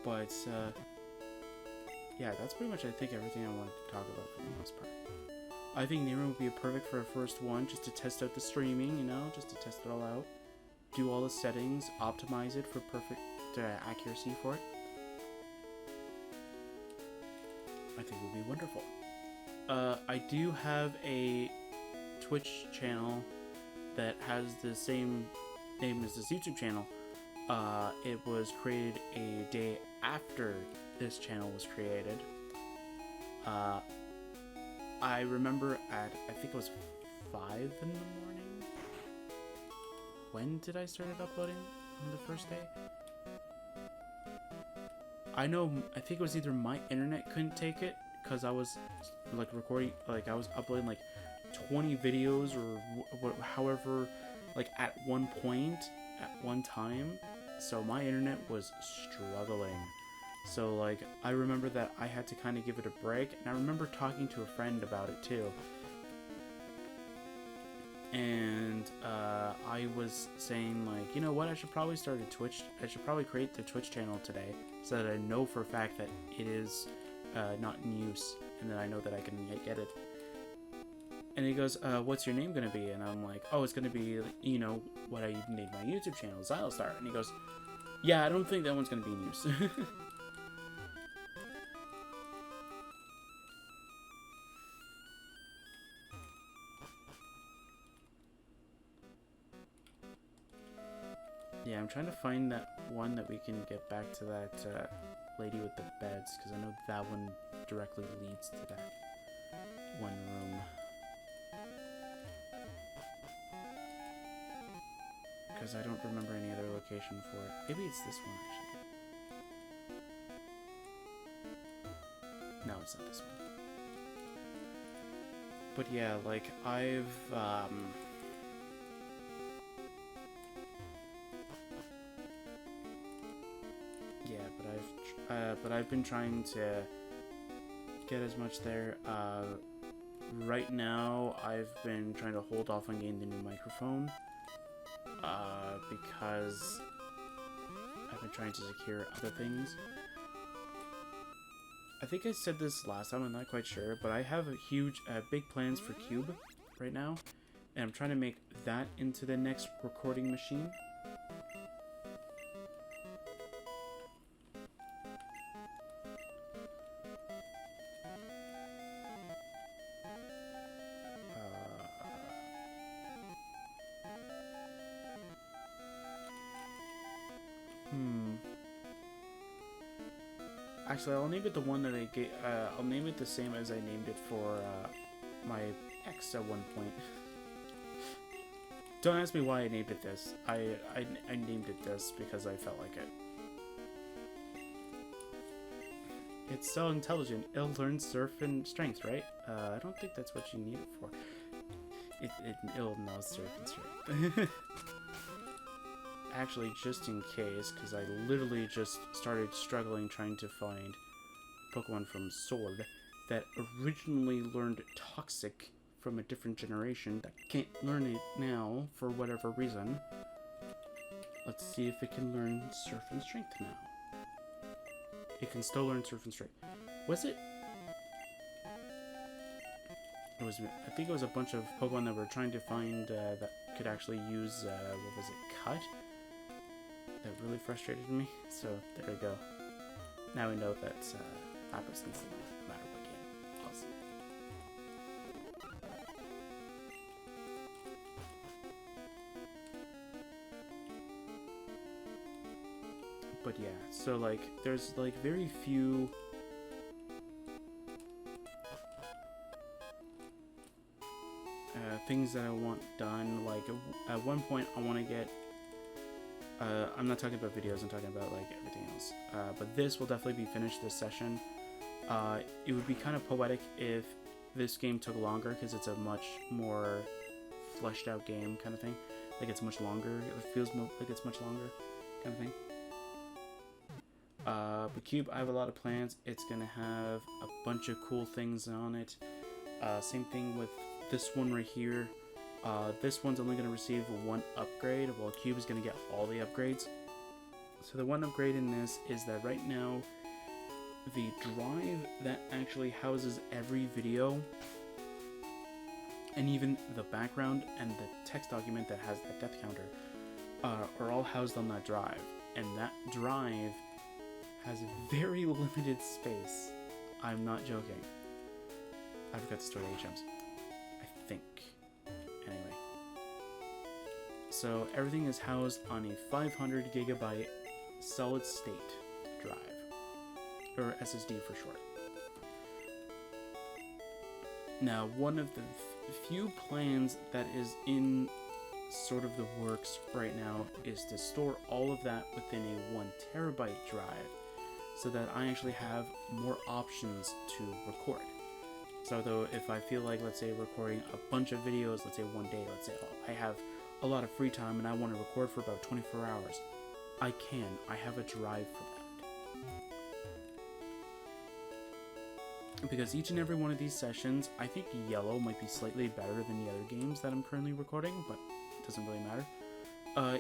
But yeah, that's pretty much I think everything I wanted to talk about for the most part. I think Nero would be perfect for a first one, just to test out the streaming, you know, just to test it all out. Do all the settings, optimize it for perfect accuracy for it. I think it would be wonderful. I do have a Twitch channel that has the same name as this YouTube channel. It was created a day after this channel was created. I remember at, I think it was 5 in the morning. When did I start uploading on the first day? I think it was either my internet couldn't take it, because I was like recording, like I was uploading like 20 videos or however, like at one point, at one time. So my internet was struggling. So like I remember that I had to kind of give it a break, and I remember talking to a friend about it too. And I was saying like, you know what, I should probably start a Twitch. I should probably create the Twitch channel today, so that I know for a fact that it is not in use, and then I know that I can get it. And he goes, what's your name gonna be? And I'm like, oh, it's gonna be, you know, what I named my YouTube channel, Xilestar. And he goes, yeah, I don't think that one's gonna be in use. Yeah, I'm trying to find that one that we can get back to that lady with the beds, because I know that one directly leads to that one room. Because I don't remember any other location for it. Maybe it's this one, actually. No, it's not this one. But yeah, like, but I've been trying to get as much there. Right now, I've been trying to hold off on getting the new microphone, because I've been trying to secure other things. I think I said this last time, I'm not quite sure, but I have a huge, big plans for Cube right now, and I'm trying to make that into the next recording machine. Actually, I'll name it the one that I gave. I'll name it the same as I named it for my ex at one point. Don't ask me why I named it this. I named it this because I felt like it. It's so intelligent. It'll learn surf and strength, right? I don't think that's what you need it for. It'll know surf and strength. Actually, just in case, because I literally just started struggling trying to find Pokemon from Sword that originally learned Toxic from a different generation that can't learn it now for whatever reason. Let's see if it can learn Surf and Strength now. It can still learn Surf and Strength. Was it? It was. I think it was a bunch of Pokemon that we're trying to find that could actually use. What was it? Cut. That really frustrated me. So there we go. Now we know that Lapras needs to learn no matter what game. Awesome. But yeah, so like there's like very few things that I want done. Like at one point I want to get I'm not talking about videos, I'm talking about like everything else. But this will definitely be finished this session. It would be kind of poetic if this game took longer, because it's a much more fleshed out game kind of thing. Like it's much longer, it feels more like it's much longer kind of thing. But Cube, I have a lot of plans. It's gonna have a bunch of cool things on it. Same thing with this one right here. This one's only going to receive one upgrade, while Cube is going to get all the upgrades. So the one upgrade in this is that right now, the drive that actually houses every video, and even the background and the text document that has that death counter, are all housed on that drive. And that drive has very limited space. I'm not joking. I forgot to store the HMs. I think. Anyway. So everything is housed on a 500 gigabyte solid state drive. Or SSD for short. Now, one of the few plans that is in sort of the works right now is to store all of that within a 1 terabyte drive, so that I actually have more options to record. So though if I feel like, let's say, recording a bunch of videos, let's say one day, let's say I have a lot of free time and I want to record for about 24 hours, I can. I have a drive for that. Because each and every one of these sessions, I think yellow might be slightly better than the other games that I'm currently recording, but it doesn't really matter.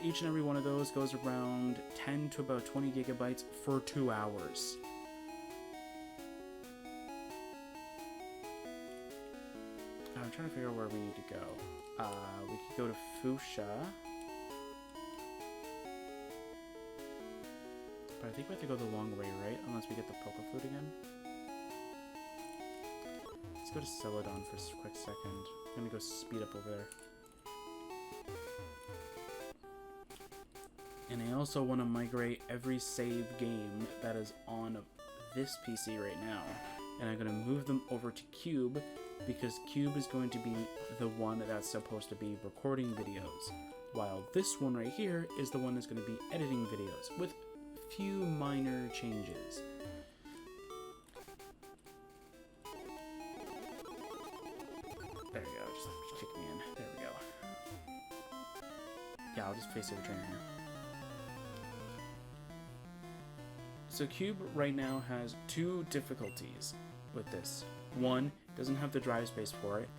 Each and every one of those goes around 10 to about 20 gigabytes for 2 hours. I'm trying to figure out where we need to go. We could go to Fuchsia. But I think we have to go the long way, right? Unless we get the Popa Food again. Let's go to Celadon for a quick second. I'm gonna go speed up over there. And I also want to migrate every save game that is on this PC right now. And I'm going to move them over to Cube, because Cube is going to be the one that's supposed to be recording videos, while this one right here is the one that's going to be editing videos, with few minor changes. There we go, just kick me in. There we go. Yeah, I'll just face over train here. So Cube right now has 2 difficulties with this. One, doesn't have the drive space for it.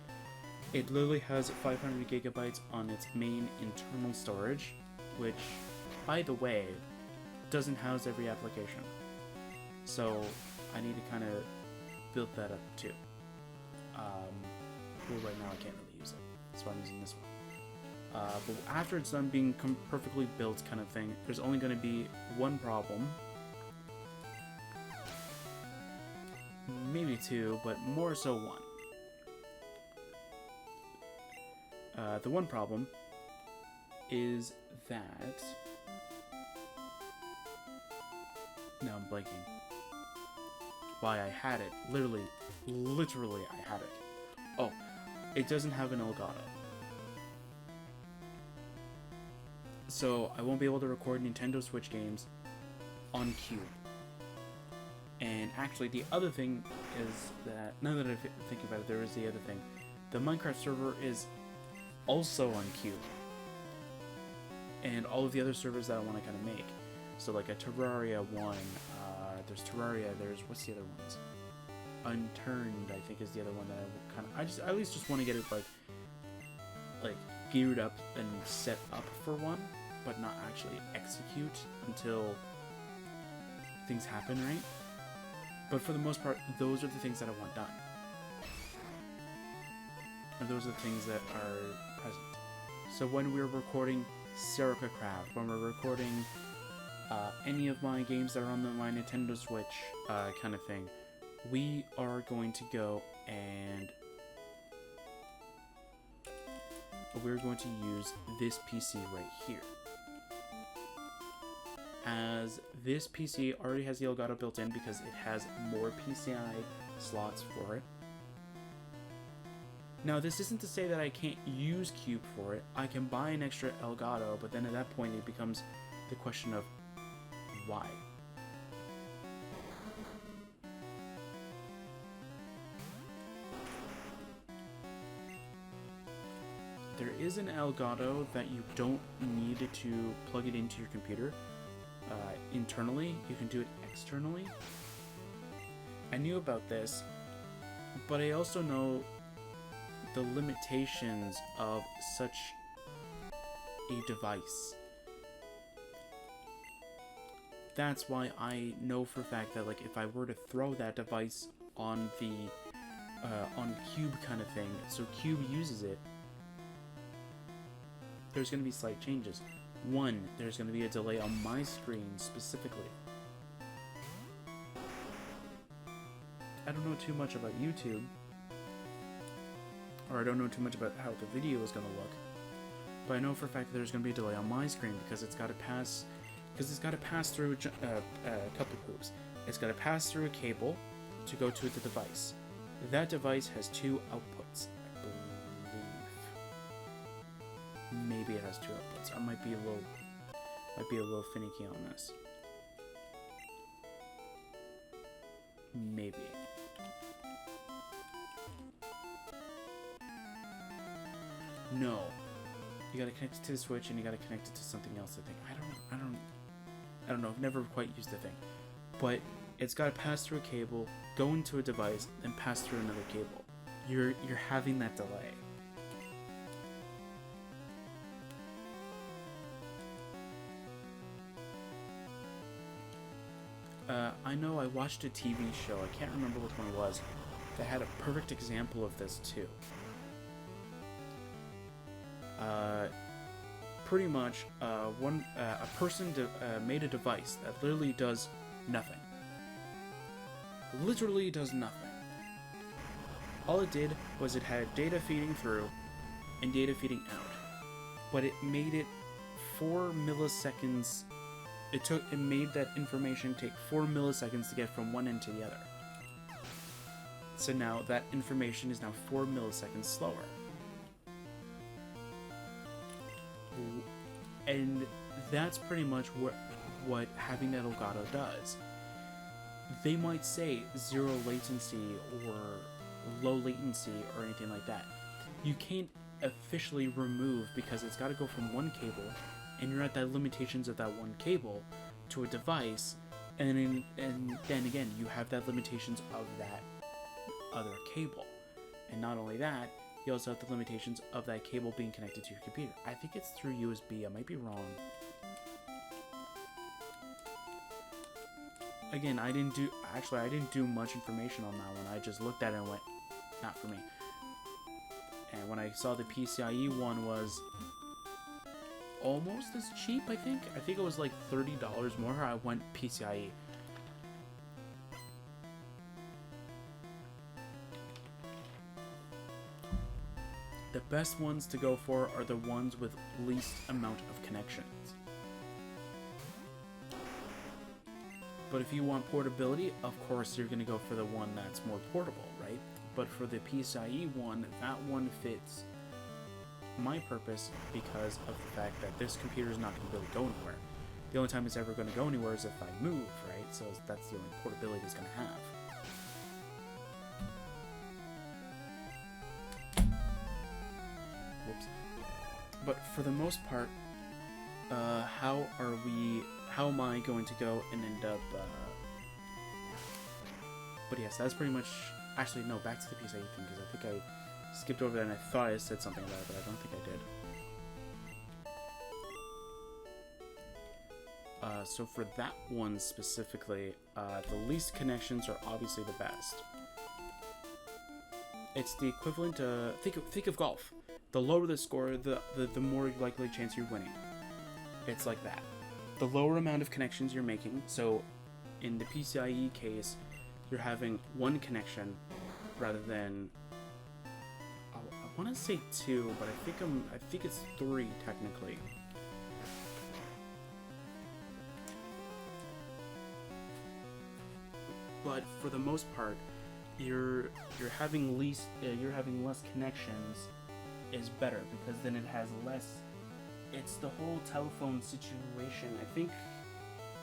It literally has 500 gigabytes on its main internal storage, which, by the way, doesn't house every application. So I need to kind of build that up too. Well, right now I can't really use it. That's why I'm using this one. But after it's done being perfectly built kind of thing, there's only going to be one problem. Maybe 2, but more so 1. The one problem is that... Now I'm blanking. Why I had it. Literally I had it. Oh, it doesn't have an Elgato. So I won't be able to record Nintendo Switch games on Cube. And actually, the other thing is that, now that I think about it, there is the other thing. The Minecraft server is also on Cube. And all of the other servers that I want to kind of make. So like a Terraria one, there's Terraria, there's, what's the other ones? Unturned, I think, is the other one that I at least just want to get it like geared up and set up for one, but not actually execute until things happen, right? But for the most part, those are the things that I want done. And those are the things that are present. So when we're recording Serica Craft, when we're recording any of my games that are on my Nintendo Switch kind of thing, we are going to go and we're going to use this PC right here. As this PC already has the Elgato built in because it has more PCI slots for it. Now, this isn't to say that I can't use Cube for it. I can buy an extra Elgato, but then at that point it becomes the question of why. There is an Elgato that you don't need to plug it into your computer internally. You can do it externally. I knew about this, but I also know the limitations of such a device. that's why I know for a fact that, like, if I were to throw that device on the on Cube kind of thing, so Cube uses it, there's going to be slight changes. One, there's going to be a delay on my screen specifically. I don't know too much about YouTube, or I don't know too much about how the video is going to look, but I know for a fact that there's going to be a delay on my screen because it's got to pass through a couple hoops. It's got to pass through a cable to go to the device. That device has two outputs, I believe. Maybe it has two outputs. I might be a little finicky on this. Maybe. No. You gotta connect it to the Switch and you gotta connect it to something else, I think. I don't know. I've never quite used the thing. But it's gotta pass through a cable, go into a device, then pass through another cable. You're having that delay. I know I watched a TV show, I can't remember which one it was, that had a perfect example of this too. Pretty much, a person made a device that literally does nothing. Literally does nothing. All it did was it had data feeding through and data feeding out, but it made it 4 milliseconds. It made that information take 4 milliseconds to get from one end to the other. So now that information is now 4 milliseconds slower. And that's pretty much what having that Elgato does. They might say 0 latency or low latency or anything like that. You can't officially remove because it's got to go from one cable, and you're at the limitations of that one cable to a device, and then again you have that limitations of that other cable. And not only that, you also have the limitations of that cable being connected to your computer. I think it's through USB, I might be wrong. Again, I didn't do much information on that one. I just looked at it and went, not for me. And when I saw the PCIe one was almost as cheap, I think it was like $30 more, I went PCIe. The best ones to go for are the ones with least amount of connections. But if you want portability, of course you're going to go for the one that's more portable, right? But for the PCIe one, that one fits my purpose because of the fact that this computer is not going to really go anywhere. The only time it's ever going to go anywhere is if I move, right? So that's the only portability it's going to have. Whoops. But for the most part, how am I going to go and end up, but yes, that's pretty much, actually no, back to the PCIe thing, because I think I skipped over that and I thought I said something about it, but I don't think I did. So for that one specifically, the least connections are obviously the best. It's the equivalent to, think of golf. The lower the score, the more likely chance you're winning. It's like that. The lower amount of connections you're making, so in the PCIe case, you're having one connection rather than, I want to say 2, but I think it's 3 technically. But for the most part, you're having less connections is better, because then it has less. It's the whole telephone situation.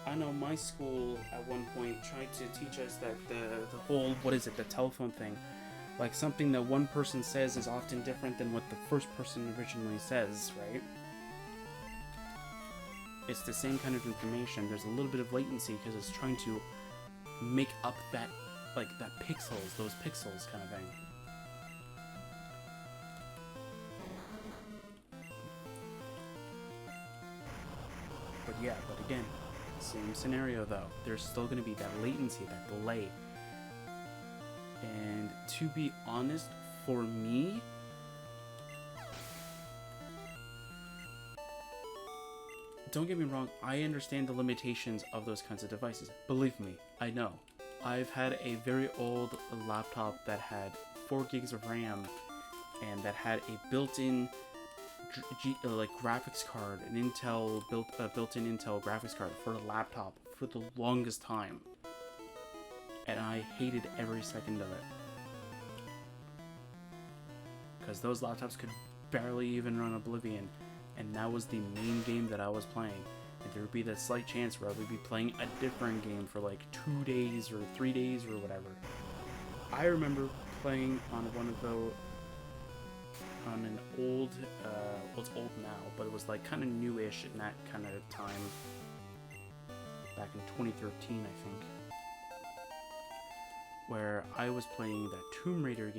I know my school at one point tried to teach us that the whole, the telephone thing, like something that one person says is often different than what the first person originally says, right? It's the same kind of information. There's a little bit of latency because it's trying to make up that pixels, those pixels kind of thing. But yeah, but again, Same scenario though. There's still going to be that latency, that delay. And to be honest, for me, don't get me wrong, I understand the limitations of those kinds of devices. Believe me, I know. I've had a very old laptop that had 4 gigs of RAM and that had a built-in graphics card, an Intel built-in Intel graphics card for a laptop for the longest time, and I hated every second of it because those laptops could barely even run Oblivion, and that was the main game that I was playing. And there would be that slight chance where I would be playing a different game for like 2 days or 3 days or whatever. I remember playing on one of those, on an old, well, it's old now, but it was like kind of newish in that kind of time, back in 2013, I think, where I was playing that Tomb Raider game